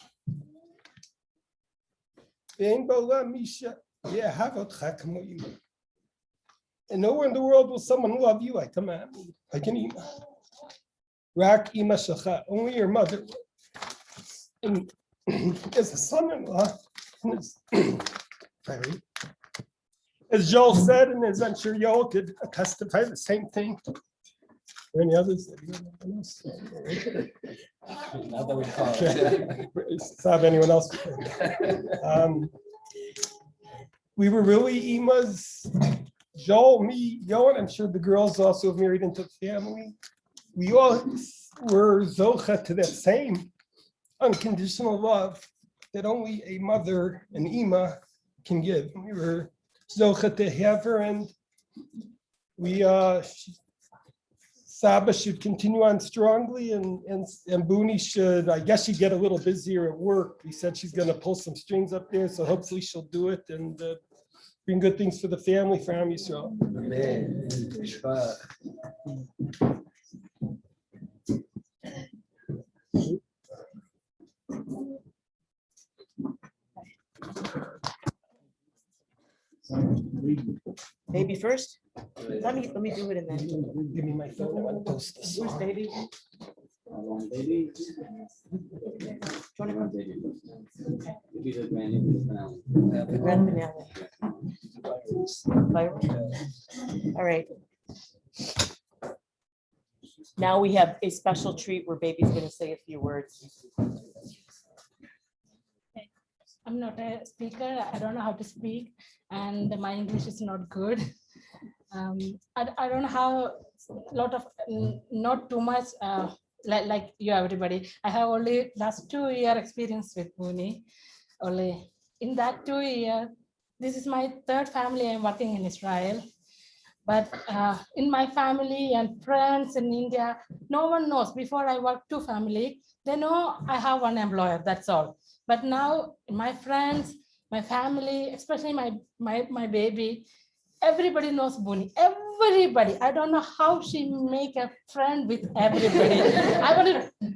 And nowhere in the world will someone love you like a man, like an ima. Rak ima shacha, only your mother. And as a son-in-law, as Joel said, and as I'm sure Joel could testify the same thing. Or any others? Not that we call it. Stop anyone else. We were really imas. Joel, me, Yo, and I'm sure the girls also have married into family. We all were zocha to that same unconditional love that only a mother, an ima, can give. We were zocha to have her, and we Saba should continue on strongly, and Buni should, I guess, she'd get a little busier at work. We said she's going to pull some strings up there, so hopefully she'll do it and bring good things for the family, for Am Yisrael. Amen. Baby first? Let me do it and then. Give me my phone, I want to post this. Where's baby? Grand finale. All right. Now we have a special treat where baby's going to say a few words. I'm not a speaker. I don't know how to speak, and my English is not good. I don't know how not too much like you everybody. I have only last 2 year experience with Buni. Only in that 2 year, this is my third family I'm working in Israel. But in my family and friends in India, no one knows. Before I worked 2 family, they know I have one employer, that's all. But now my friends, my family, especially my baby, everybody knows Buni. Everybody. I don't know how she make a friend with everybody.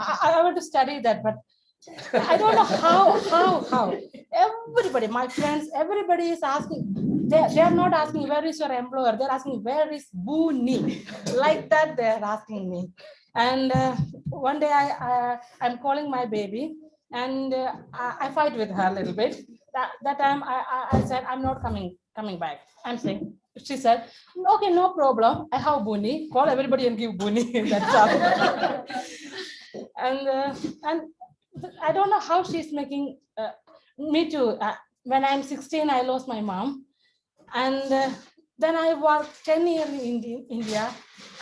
I want to study that, but I don't know how. Everybody, my friends, everybody is asking. They are not asking where is your employer. They're asking where is Buni. Like that they're asking me. And one day I'm calling my baby. And I fight with her a little bit. That time I said, I'm not coming back. I'm saying, she said, okay, no problem. I have Buni. Call everybody and give Buni. That's all. And I don't know how she's making me too. When I'm 16, I lost my mom. And then I worked 10 years in India.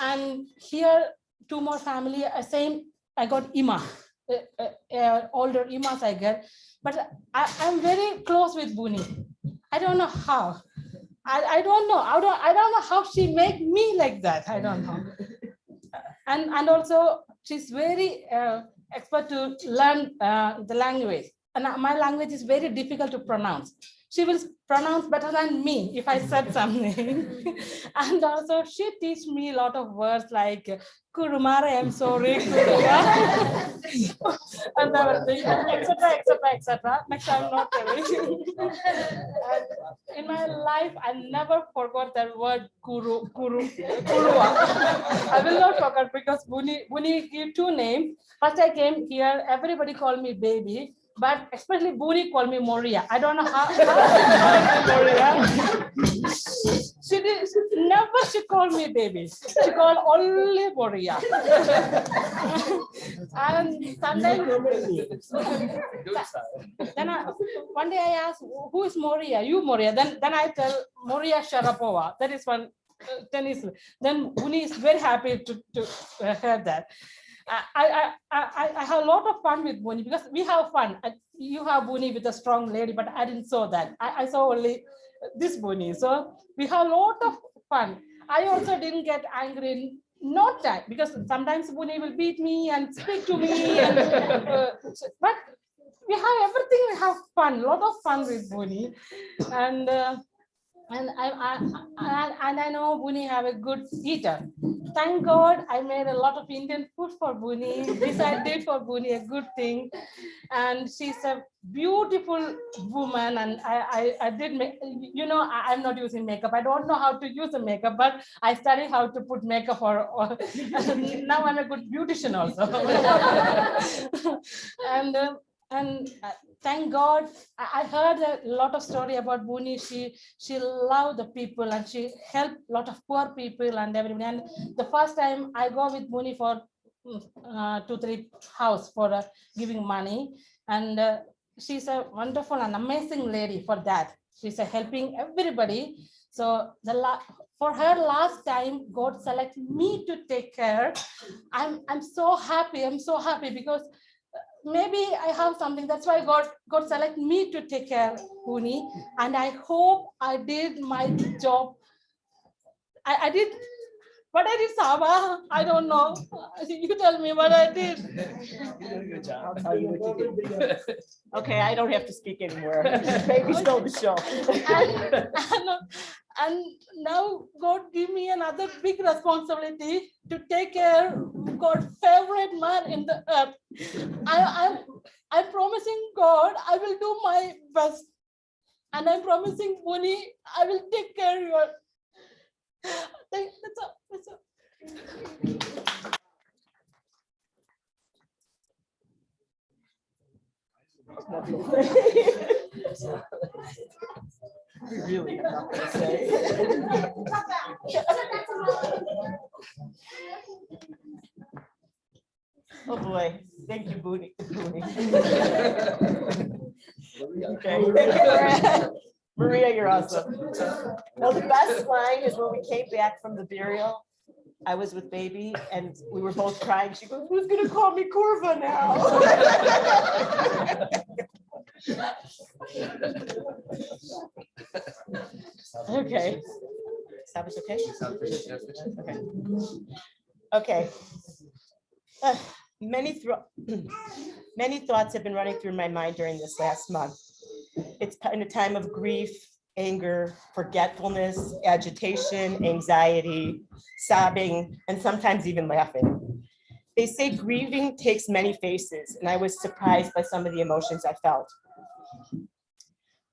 And here, 2 more family, same, I got Ima. Older imas I get, but I'm very close with Buni. I don't know how. I don't know. I don't know how she make me like that. I don't know. And also she's very expert to learn the language. And my language is very difficult to pronounce. She will pronounce better than me if I said something. And also she teach me a lot of words like Kurumare, I'm sorry, Kuruma. And everything, etc. Next I'm not telling. And in my life, I never forgot that word kurua. I will not forget because Buni gave two names. First I came here, everybody called me baby. But especially Buni called me Moria. I don't know how she called me Moria. She called me baby. She called only Moria. And sometimes then one day I asked, who is Moria? You Moria. Then I tell Moria Sharapova. That is one tennis. Then Buni is very happy to hear that. I have a lot of fun with Buni because we have fun. You have Buni with a strong lady, but I didn't saw that. I saw only this Buni. So we have a lot of fun. I also didn't get angry, not that, because sometimes Buni will beat me and speak to me. And, but we have everything, we have fun, a lot of fun with Buni. And I know Buni have a good eater. Thank God I made a lot of Indian food for Buni. This I did for Buni, a good thing. And she's a beautiful woman. And I did make, you know, I'm not using makeup. I don't know how to use a makeup, but I studied how to put makeup or now I'm a good beautician also. And thank God, I heard a lot of story about Buni. She loved the people and she helped a lot of poor people and everybody. And the first time I go with Buni for 2-3 house for giving money. And she's a wonderful and amazing lady for that. She's helping everybody. So for her last time, God selected me to take care. I'm so happy. I'm so happy because maybe I have something. That's why God select me to take care of Buni. And I hope I did my job. I did what I did, Saba. I don't know. You tell me what I did. You did a good job. I'll tell you what you did. Okay, I don't have to speak anymore. Maybe stole the show. And now God give me another big responsibility to take care of God's favorite man in the earth. I'm promising God I will do my best. And I'm promising Buni I will take care of your. That's all. That's all. Really, I'm not gonna say. Oh boy, thank you, Buni. Okay. Maria, you're awesome. No, the best line is when we came back from the burial. I was with baby and we were both crying. She goes, who's gonna call me Kurva now? Okay. Stop is okay? Okay. Okay. Many thoughts have been running through my mind during this last month. It's in a time of grief, anger, forgetfulness, agitation, anxiety, sobbing, and sometimes even laughing. They say grieving takes many faces, and I was surprised by some of the emotions I felt.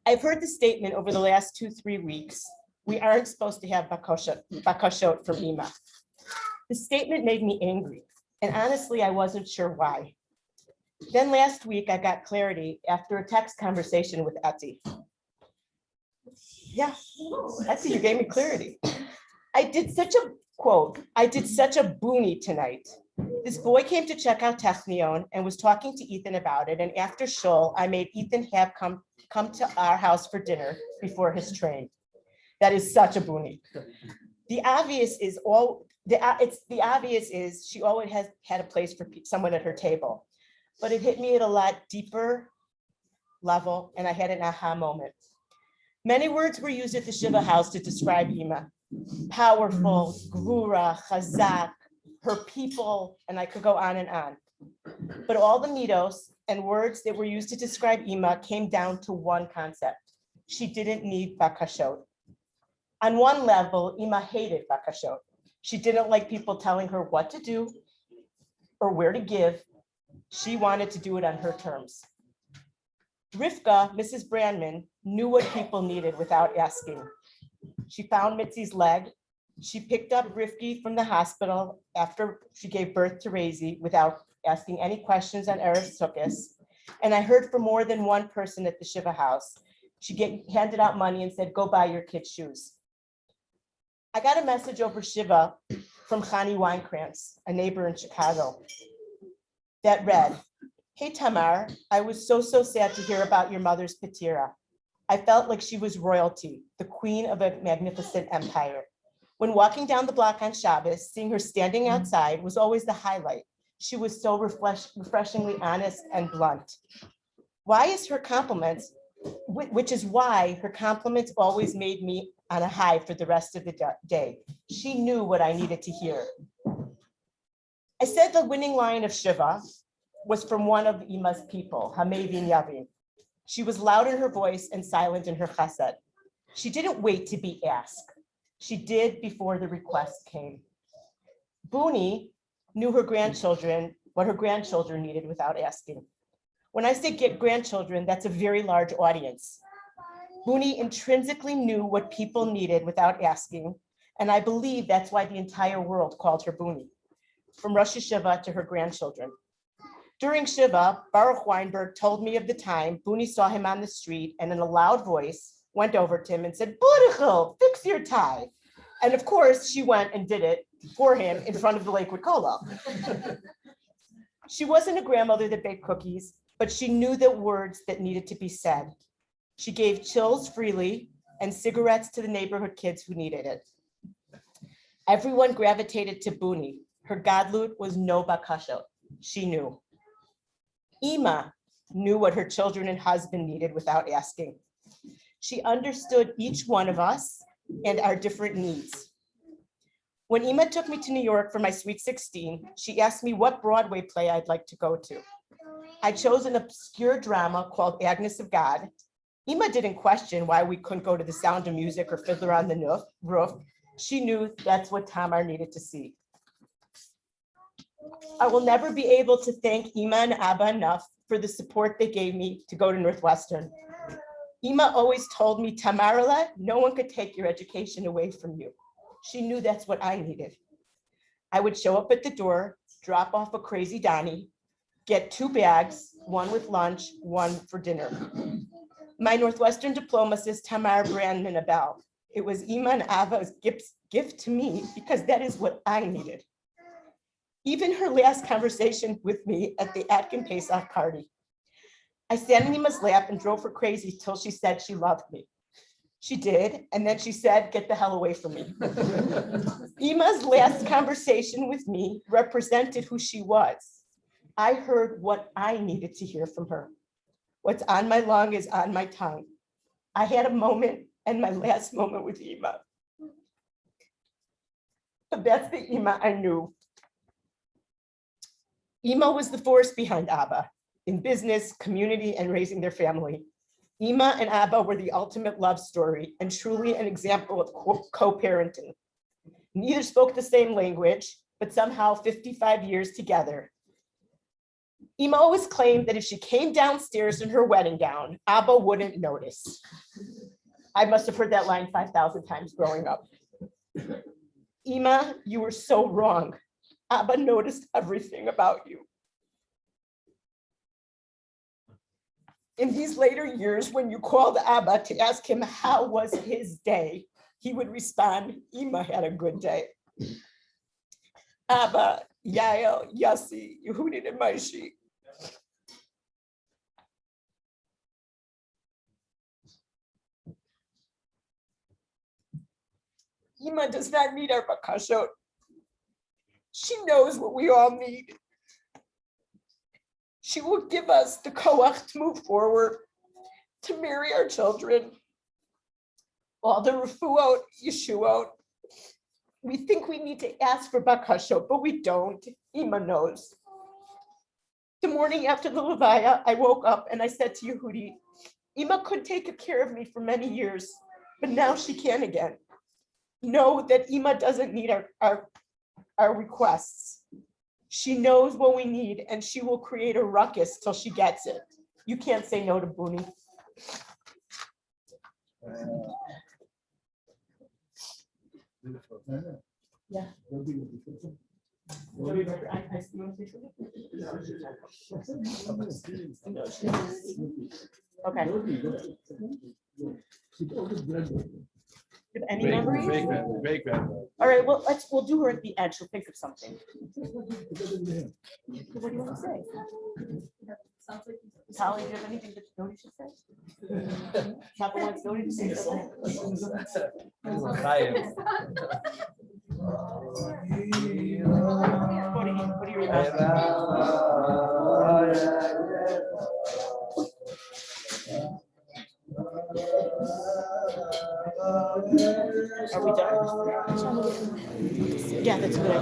I've heard the statement over the last 2-3 weeks, we aren't supposed to have bakashot from Ima. The statement made me angry, and honestly, I wasn't sure why. Then last week, I got clarity after a text conversation with Eti. Yeah, Eti, you gave me clarity. I did such a Buni tonight. This boy came to check out Technion and was talking to Ethan about it. And after shul, I made Ethan have come to our house for dinner before his train. That is such a Buni. The obvious is she always has had a place for someone at her table. But it hit me at a lot deeper level, and I had an aha moment. Many words were used at the Shiva house to describe Ima. Powerful, gvura, chazak, her people, and I could go on and on. But all the mitos and words that were used to describe Ima came down to one concept. She didn't need bakashot. On one level, Ima hated bakashot. She didn't like people telling her what to do or where to give. She wanted to do it on her terms. Rivka, Mrs. Brandman, knew what people needed without asking. She found Mitzi's leg. She picked up Rivki from the hospital after she gave birth to Razy without asking any questions on Erev Sukkos. And I heard from more than one person at the Shiva house. She handed out money and said, go buy your kids' shoes. I got a message over Shiva from Chani Weinkrantz, a neighbor in Chicago, that read, hey, Tamar, I was so sad to hear about your mother's patira. I felt like she was royalty, the queen of a magnificent empire. When walking down the block on Shabbos, seeing her standing outside was always the highlight. She was so refreshingly honest and blunt. Why is her compliments, which is why her compliments always made me on a high for the rest of the day. She knew what I needed to hear. I said the winning line of Shiva was from one of Ima's people, Hamevin Yavin. She was loud in her voice and silent in her chesed. She didn't wait to be asked. She did before the request came. Booney knew her grandchildren, what her grandchildren needed without asking. When I say get grandchildren, that's a very large audience. Booney intrinsically knew what people needed without asking, and I believe that's why the entire world called her Booney, from Rosh Hashiva to her grandchildren. During Shiva, Baruch Weinberg told me of the time Booney saw him on the street and in a loud voice went over to him and said, Budichel, fix your tie. And of course, she went and did it for him in front of the Lakewood Kollel. She wasn't a grandmother that baked cookies, but she knew the words that needed to be said. She gave chills freely and cigarettes to the neighborhood kids who needed it. Everyone gravitated to Booney. Her gadlut was no bakashot. She knew. Ima knew what her children and husband needed without asking. She understood each one of us and our different needs. When Ima took me to New York for my Sweet 16, she asked me what Broadway play I'd like to go to. I chose an obscure drama called Agnes of God. Ima didn't question why we couldn't go to The Sound of Music or Fiddler on the Roof. She knew that's what Tamar needed to see. I will never be able to thank Ima and Abba enough for the support they gave me to go to Northwestern. Ima always told me, Tamarala, no one could take your education away from you. She knew that's what I needed. I would show up at the door, drop off a crazy Donnie, get 2 bags, one with lunch, one for dinner. My Northwestern diploma says Tamar Brandman Abel. It was Ima and Ava's gift to me because that is what I needed. Even her last conversation with me at the Atkin Pesach party. I sat in Ima's lap and drove her crazy till she said she loved me. She did, and then she said, get the hell away from me. Ima's last conversation with me represented who she was. I heard what I needed to hear from her. What's on my lung is on my tongue. I had a moment, and my last moment with Ima. But that's the Ima I knew. Ima was the force behind Abba in business, community, and raising their family. Ima and Abba were the ultimate love story and truly an example of co-parenting. Neither spoke the same language, but somehow 55 years together. Ima always claimed that if she came downstairs in her wedding gown, Abba wouldn't notice. I must have heard that line 5,000 times growing up. Ima, you were so wrong. Abba noticed everything about you. In these later years, when you called Abba to ask him how was his day, he would respond, Ima had a good day. Abba, Yael, Yossi, Yehudit, and Maishi. Ima does not need our bakashot. She knows what we all need. She will give us the koach to move forward, to marry our children. All the refuot, yeshuot, We think we need to ask for bakashot, but we don't. Ima knows. The morning after the Levaya, I woke up and I said to Yehudi, Ima could take care of me for many years, but now she can again. Know that Ima doesn't need our requests. She knows what we need and she will create a ruckus till she gets it. You can't say no to Buni. Yeah. Okay. Any memories? All right, well, we'll do her at the end. She'll think of something. What do you want to say? Tali, do you have anything that Nodi should say? Papa wants Nodi to say something. What do you remember? Are we done? Yeah, that's good.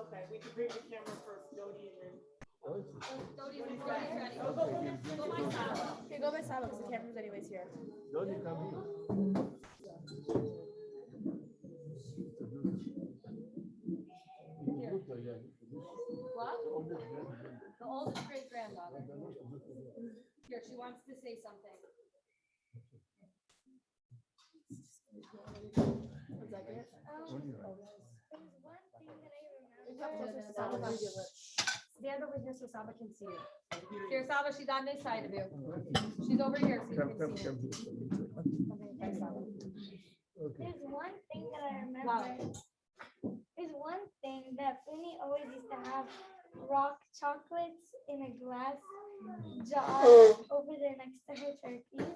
Okay, we can bring the camera first, Dodie, and then. Okay, go by Saba, because the camera's anyways here. What? The oldest great granddaughter. Here, she wants to say something. Stand over here so Saba can see you. Here, Saba, she's on this side of you. She's over here so you can see her. There's one thing that I remember. There's one thing that Uni always used to have rock chocolates in a glass jar over there next to her turkeys.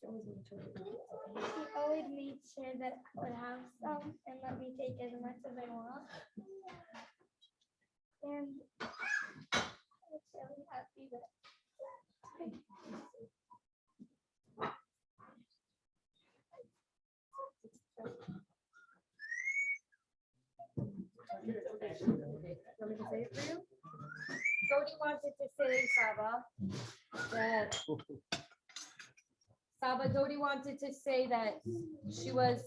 He always made sure that I would have some and let me take as much as I want. And I was really happy that Want me to say it for you? Jody wanted to say, Saba, that Dodi wanted to say that she was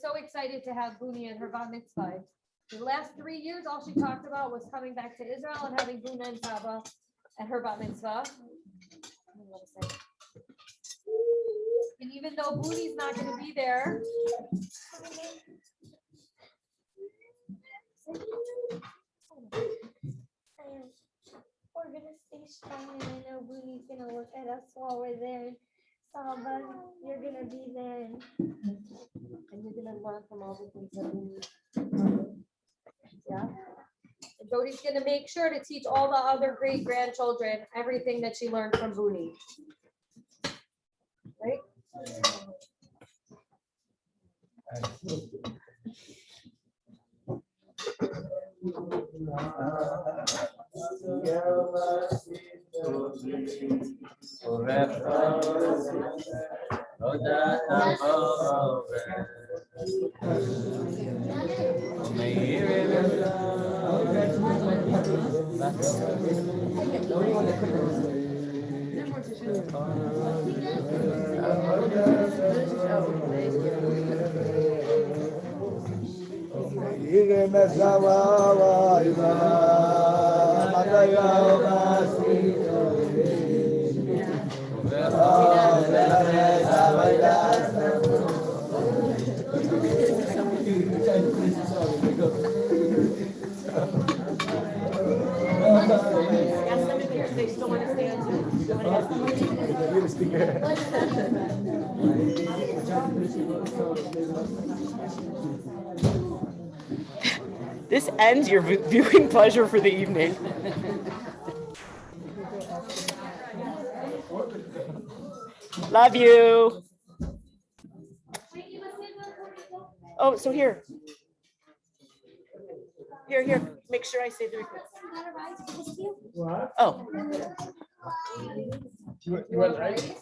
so excited to have Buni at her bat mitzvah. The last 3 years, all she talked about was coming back to Israel and having Buna and Saba at her bat mitzvah. And even though Buni's not going to be there, we're gonna stay strong, and I know Boonie's gonna look at us while we're there. Saba, you're gonna be there, and you're going to learn from all the things that Buni. Yeah. And Dodi's going to make sure to teach all the other great grandchildren everything that she learned from Buni. Right? They still want to stand. This ends your viewing pleasure for the evening. Love you. Oh, so here. Here. Make sure I say the request. What? Oh. You want ice?